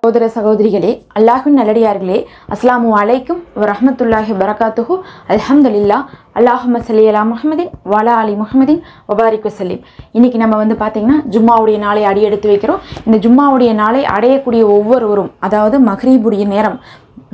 சகோதர சகோதரிகளே, அல்லாஹ்வின் நல்லடியார்களே, அஸ்ஸலாமு அலைக்கும் வரஹ்மத்துல்லாஹி வபரகாத்துஹு. அல்ஹம்துலில்லாஹ். அல்லாஹும்ம ஸல்லி அலா முஹம்மதின் வஅலா ஆலி முஹம்மதின் வபாரிக் வஸல்லிம். இன்னைக்கு நம்ம பார்த்தீங்கன்னா ஜும்மாவுடைய நாளை அடியெடுத்து வைக்கிறோம். இந்த ஜும்மாவுடைய நாளை அடையக்கூடிய ஒவ்வொருவரும், அதாவது மக்ரீபுடைய நேரம்,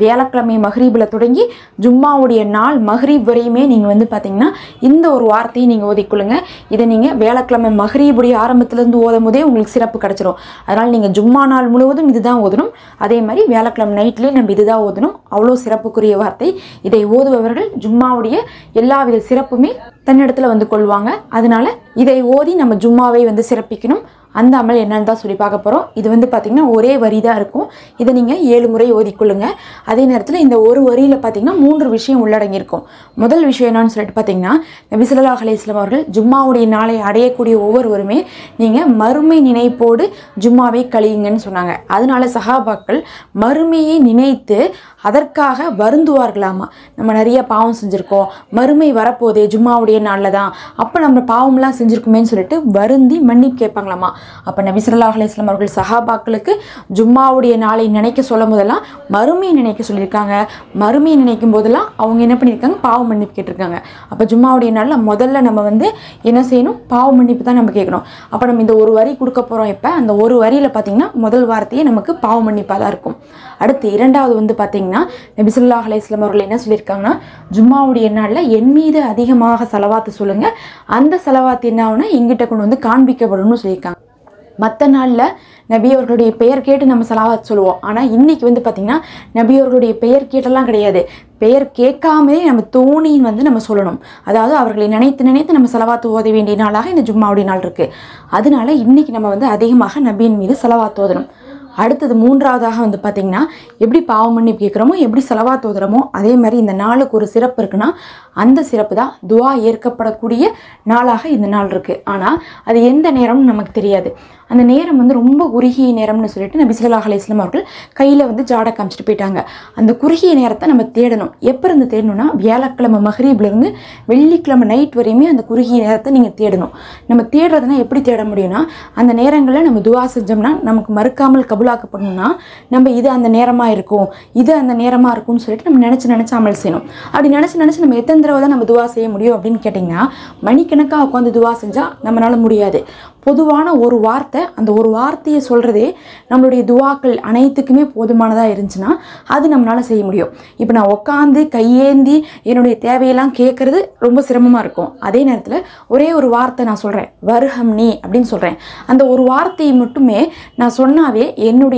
வியாழக்கிழமை மஹ்ரீபில் தொடங்கி ஜும்மாவுடைய நாள் மஹ்ரீப் வரையுமே நீங்கள் பார்த்தீங்கன்னா இந்த ஒரு வார்த்தையை நீங்கள் ஓதிக்கொள்ளுங்க. இதை நீங்கள் வியாழக்கிழமை மஹ்ரீபுடைய ஆரம்பத்திலேருந்து ஓதும் போதே உங்களுக்கு சிறப்பு கிடச்சிரும். அதனால் நீங்கள் ஜும்மா நாள் முழுவதும் இதுதான் ஓதணும். அதே மாதிரி வியாழக்கிழமை நைட்லேயே நம்ம இதுதான் ஓதணும். அவ்வளோ சிறப்புக்குரிய வார்த்தை. இதை ஓதுபவர்கள் ஜும்மாவுடைய எல்லாவித சிறப்புமே தன்னிடத்தில் கொள்வாங்க. அதனால இதை ஓதி நம்ம ஜும்மாவை சிறப்பிக்கணும். அந்த அமல் என்னன்னு தான் சொல்லி பார்க்க போகிறோம். இது பார்த்தீங்கன்னா ஒரே வரி தான் இருக்கும். இதை நீங்கள் 7 முறை ஓதிக்கொள்ளுங்க. அதே நேரத்தில் இந்த ஒரு வரியில் பார்த்தீங்கன்னா 3 விஷயம் உள்ளடங்கியிருக்கும். முதல் விஷயம் என்னன்னு சொல்லிட்டு பார்த்தீங்கன்னா, நபி ஸல்லல்லாஹு அலைஹி வஸல்லம் அவர்கள் ஜும்மாவுடைய நாளை அடையக்கூடிய ஒவ்வொருவருமே நீங்கள் மறுமை நினைப்போடு ஜும்மாவை கழியுங்கன்னு சொன்னாங்க. அதனால சஹாபாக்கள் மறுமையை நினைத்து அதற்காக வருந்துவார்களாமா. நம்ம நிறைய பாவம் செஞ்சுருக்கோம், மறுமை வரப்போதே ஜும்மாவுடைய நாளில் தான், அப்போ நம்ம பாவம்லாம் செஞ்சுருக்குமேன்னு சொல்லிட்டு வருந்தி மன்னிப்பு கேட்பாங்களாமா. அப்போ நபி ஸல்லல்லாஹு அலைஹி வஸல்லம் அவர்கள் சஹாபாக்களுக்கு ஜும்மாவுடைய நாளை நினைக்க சொல்லும் போதெல்லாம் மறுமையை நினைக்க சொல்லியிருக்காங்க. மறுமையை நினைக்கும் போதெல்லாம் அவங்க என்ன பண்ணியிருக்காங்க, பாவ மன்னிப்பு கேட்டிருக்காங்க. அப்போ ஜும்மாவுடைய நாளில் முதல்ல நம்ம என்ன செய்யணும், பாவ மன்னிப்பு தான் நம்ம கேட்கணும். அப்போ நம்ம இந்த ஒரு வரி கொடுக்க போகிறோம். இப்போ அந்த ஒரு வரியில் பார்த்தீங்கன்னா முதல் வார்த்தையே நமக்கு பாவ மன்னிப்பாக தான் இருக்கும். அடுத்து இரண்டாவது பார்த்தீங்கன்னா, நபி ஸல்லல்லாஹு அலைஹி வஸல்லம் அவர்கள் என்ன சொல்லியிருக்காங்கன்னா, ஜும்மாவுடைய நாளில் என் மீது அதிகமாக ஸலவாத்து சொல்லுங்கள், அந்த ஸலவாத்து என்ன ஆகுனா எங்கிட்ட கொண்டு காண்பிக்கப்படும்னு சொல்லியிருக்காங்க. மற்ற நாளில் நபி அவர்களுடைய பெயர் கேட்டு நம்ம ஸலவாத் சொல்லுவோம். ஆனால் இன்றைக்கி பார்த்திங்கன்னா நபி அவர்களுடைய பெயர் கேட்டெல்லாம் கிடையாது. பெயர் கேட்காமலே நம்ம தோணின்னு நம்ம சொல்லணும். அதாவது அவர்களை நினைத்து நினைத்து நம்ம ஸலவாத்து ஓத வேண்டிய நாளாக இந்த ஜும்மாவுடைய நாள் இருக்குது. அதனால இன்றைக்கி நம்ம அதிகமாக நபியின் மீது ஸலவாத் ஓதணும். அடுத்தது மூன்றாவதாக பார்த்திங்கன்னா, எப்படி பாவ மன்னிப்பு கேட்குறோமோ, எப்படி ஸலவாத் ஓதுறோமோ, அதே மாதிரி இந்த நாளுக்கு ஒரு சிறப்பு இருக்குன்னா அந்த சிறப்பு தான் துஆ ஏற்கப்படக்கூடிய நாளாக இந்த நாள் இருக்குது. ஆனால் அது எந்த நேரம்னு நமக்கு தெரியாது. அந்த நேரம் ரொம்ப குறுகிய நேரம்னு சொல்லிட்டு நபி ஸல்லல்லாஹு அலைஹி வஸல்லம் அவர்கள் கையில் ஜாடை காமிச்சிட்டு போயிட்டாங்க. அந்த குறுகிய நேரத்தை நம்ம தேடணும். எப்போ இருந்து தேடணும்னா, வியாழக்கிழமை மஹ்ரீப்லேருந்து வெள்ளிக்கிழமை நைட் வரையுமே அந்த குறுகிய நேரத்தை நீங்கள் தேடணும். நம்ம தேடுறதுனா எப்படி தேட முடியும்னா, அந்த நேரங்களில் நம்ம துஆ செஞ்சோம்னா நமக்கு மறுக்காமல் கபூலாக்கப்படணும்னா நம்ம இது அந்த நேரமாக இருக்கும், இது அந்த நேரமாக இருக்கும்னு சொல்லிட்டு நம்ம நினச்சி அமல் செய்யணும். அப்படி நினச்சி நம்ம எத்தனை தடவை தான் நம்ம துஆ செய்ய முடியும் அப்படின்னு கேட்டிங்கன்னா, மணிக்கணக்காக உட்காந்து துஆ செஞ்சால் நம்மளால் முடியாது. பொதுவான ஒரு வார்த்தை, அந்த ஒரு வார்த்தையை சொல்கிறதே நம்மளுடைய துஆக்கள் அனைத்துக்குமே போதுமானதாக இருந்துச்சுன்னா அது நம்மளால் செய்ய முடியும். இப்போ நான் உட்காந்து கையேந்தி என்னுடைய தேவையெல்லாம் கேட்குறது ரொம்ப சிரமமாக இருக்கும். அதே நேரத்தில் ஒரே ஒரு வார்த்தை நான் சொல்கிறேன், வர்ஹம்னி அப்படின்னு சொல்கிறேன். அந்த ஒரு வார்த்தையை மட்டுமே நான் சொன்னாவே என்னுடைய